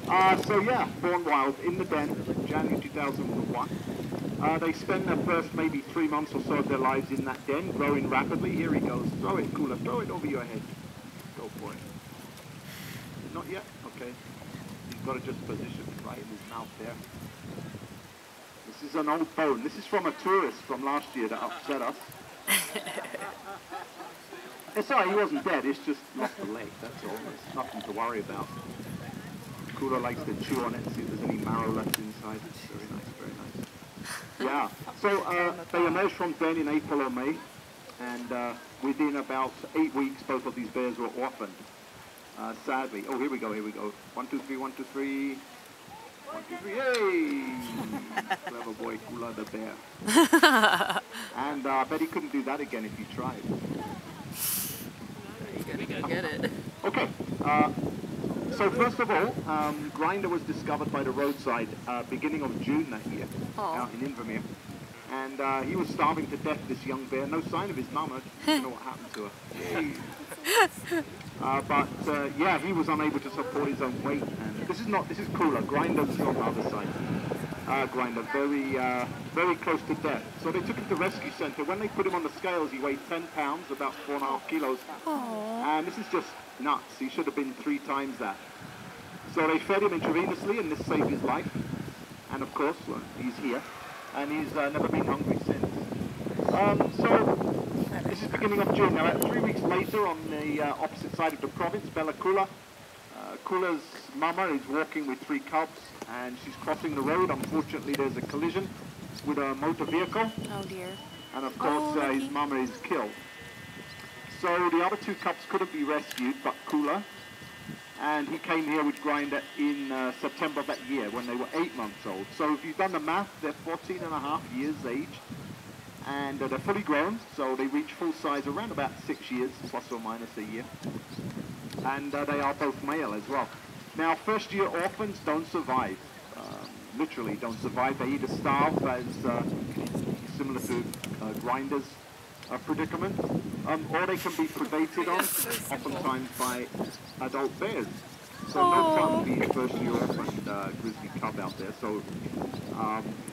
So yeah, born wild in the den, January 2001. They spend their first maybe 3 months or so of their lives in that den, growing rapidly. Here he goes. Throw it, Cooler. Throw it over your head. Go for it. Not yet? Okay. He's got to just position it right in his mouth there. This is an old bone. This is from a tourist from last year that upset us. It's alright, he wasn't dead. It's just lost a leg, that's all. It's nothing to worry about. Cooler likes to chew on it and see if there's any marrow left inside. It's very nice, very nice. Yeah, so they emerged from den in April or May, and within about 8 weeks, both of these bears were orphaned. Sadly. Oh, here we go, here we go. 1, 2, 3, 1, 2, 3. 1, 2, 3, hey! Clever boy, Cooler the bear. And I bet he couldn't do that again if he tried. You gotta go get it. Okay. So first of all, Grinder was discovered by the roadside beginning of June that year, out in Invermere. And he was starving to death, this young bear. No sign of his mama. I don't know what happened to her. But yeah, he was unable to support his own weight. And this is Cooler. Grinder's on the other side. Grinder, very close to death. So they took him to rescue center. When they put him on the scales, he weighed 10 pounds, about 4.5 kilos. And this is just nuts. He should have been 3 times that. So they fed him intravenously, and this saved his life. And of course, well, he's here, and he's never been hungry since. So this is beginning of June. Now, 3 weeks later, on the opposite side of the province, Bella Cooler, Cooler's mama is walking with 3 cubs, and she's crossing the road. Unfortunately, there's a collision with a motor vehicle. Oh dear. And of course, his mama is killed. So the other 2 cubs couldn't be rescued, but Cooler, and he came here with Grinder in September of that year when they were 8 months old. So if you've done the math, they're 14.5 years age, and they're fully grown, so they reach full size around about 6 years, plus or minus a year. And they are both male as well. Now, first-year orphans don't survive. Literally don't survive. They either starve, as similar to Grinder's predicament, or they can be predated on, oftentimes by adult bears. So no fun being first-year orphaned grizzly cub out there. So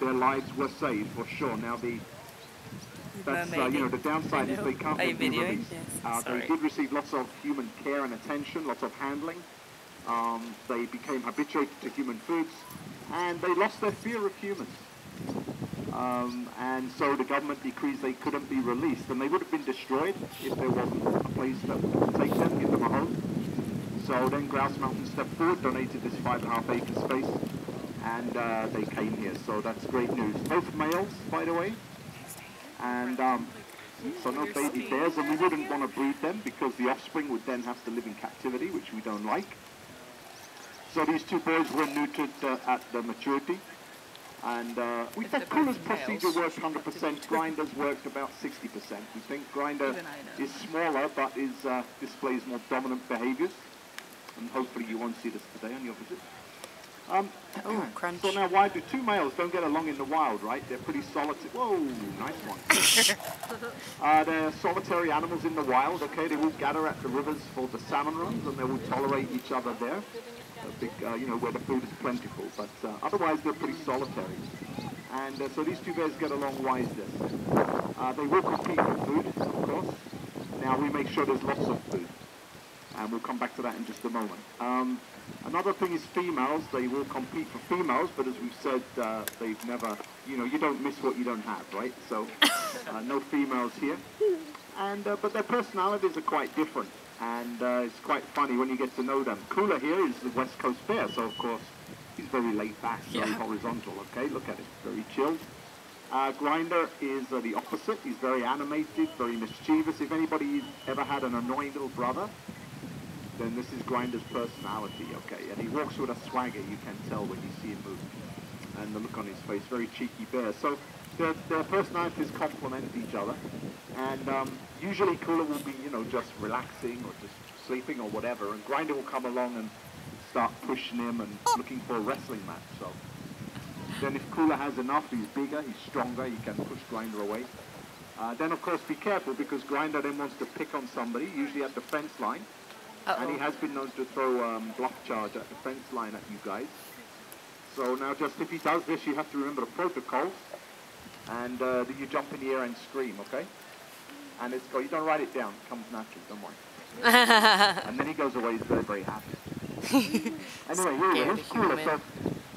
their lives were saved for sure. Now that's you know, the downside is they can't be released. They did receive lots of human care and attention, lots of handling. They became habituated to human foods, and they lost their fear of humans. And so the government decreed they couldn't be released, and they would have been destroyed if there wasn't a place that would take them, give them a home. So then Grouse Mountain stepped forward, donated this 5.5 acre space, and they came here. So that's great news. Both males, by the way, and so no baby bears, and we wouldn't want to breed them because the offspring would then have to live in captivity, which we don't like. So these 2 boys were neutered at the maturity. And we think Cooler's procedure worked 100%, Grinder's worked about 60%. We think Grinder is smaller, but displays more dominant behaviors. And hopefully you won't see this today on your visit. Crunch. So now, why do 2 males don't get along in the wild, right? They're pretty solitary. Whoa, nice one. They're solitary animals in the wild, okay? They will gather at the rivers for the salmon runs, and they will tolerate each other there. You know, where the food is plentiful, but otherwise they're pretty solitary. And so these 2 bears get along. Why is this? They will compete for food, of course. Now we make sure there's lots of food, and we'll come back to that in just a moment. Another thing is females. They will compete for females, but as we've said, they've never, you know, you don't miss what you don't have, right? So no females here. And but their personalities are quite different. And it's quite funny when you get to know them. Cooler here is the West Coast bear, so of course he's very laid back, very horizontal, okay? Look at it, very chilled. Grinder is the opposite. He's very animated, very mischievous. If anybody's ever had an annoying little brother, then this is Grinder's personality, okay? And he walks with a swagger, you can tell when you see him move. And the look on his face, very cheeky bear. So their personalities complement each other. And usually Cooler will be, you know, just relaxing or just sleeping or whatever, and Grinder will come along and start pushing him and looking for a wrestling match. So then if Cooler has enough, he's bigger, he's stronger, he can push Grinder away. Then of course be careful, because Grinder then wants to pick on somebody, usually at the fence line, and he has been known to throw bluff charge at the fence line at you guys. So now just if he does this, you have to remember the protocols, and that you jump in the air and scream, okay? And it's, you don't write it down, it comes natural, don't worry. And then he goes away, he's very, very happy. Anyway, here he's cooler, so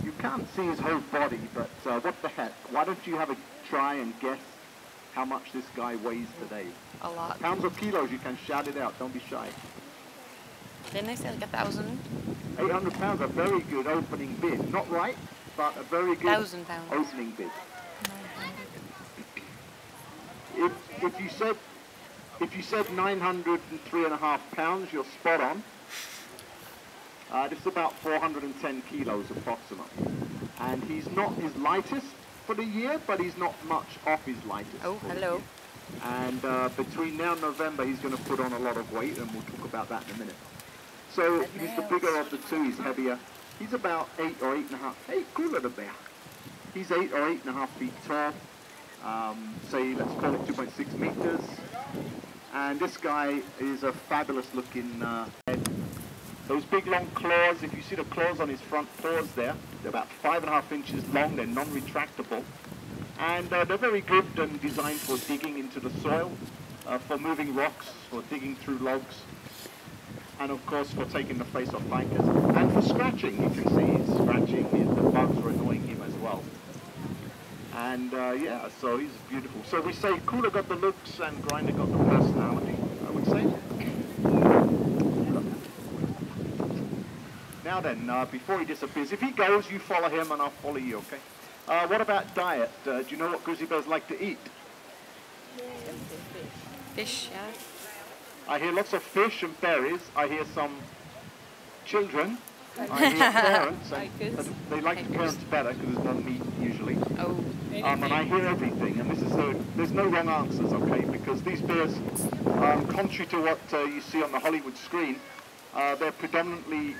you can't see his whole body, but what the heck? Why don't you have a try and guess how much this guy weighs today? A lot. Pounds or kilos, you can shout it out, don't be shy. Didn't I say like 1,000? 800 pounds, a very good opening bid. Not right, but a very good 1,000 pounds. opening bid. If you said 903.5 pounds, you're spot on. This is about 410 kilos approximately. And he's not his lightest for the year, but he's not much off his lightest. Oh, hello. And between now and November, he's going to put on a lot of weight, and we'll talk about that in a minute. So he's the bigger of the two, he's heavier. He's about 8 or 8.5, cooler the bear. He's 8 or 8.5 feet tall. Say, let's call it 2.6 meters. And this guy is a fabulous looking head. Those big long claws, if you see the claws on his front paws there, they're about 5.5 inches long, they're non-retractable. And they're very good and designed for digging into the soil, for moving rocks, for digging through logs, and of course for taking the face off hikers. And for scratching, you can see he's scratching, the bugs are annoying him as well. And yeah, so he's beautiful. So we say Cooler got the looks and Grinder got the personality, I would say. Now then, before he disappears, if he goes, you follow him and I'll follow you, okay? What about diet? Do you know what grizzly bears like to eat? Fish, yeah. I hear lots of fish and berries. I hear some children. I hear parents. And they like the parents better because there's no meat usually. Oh. And I hear everything. And this is there's no wrong answers, okay? Because these bears, contrary to what you see on the Hollywood screen, they're predominantly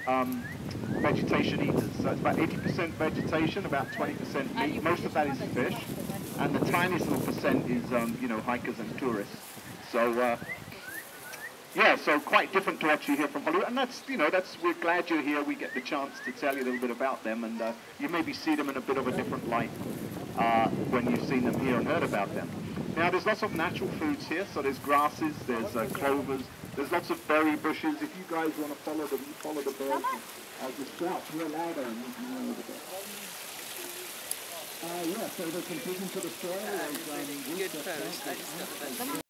vegetation eaters. So it's about 80% vegetation, about 20% meat. Most of that is fish, and the tiniest little percent is, you know, hikers and tourists. So, yeah, so quite different to what you hear from Hollywood. And that's, you know, we're glad you're here. We get the chance to tell you a little bit about them, and you maybe see them in a bit of a different light when you've seen them here and heard about them. Now, there's lots of natural foods here. So there's grasses, there's clovers. There's lots of berry bushes. If you guys want to follow them, you follow the bears. As the scouts, we're louder and you can know the bears. Yeah, so they're competing for the soil. Good pose. I just got the best.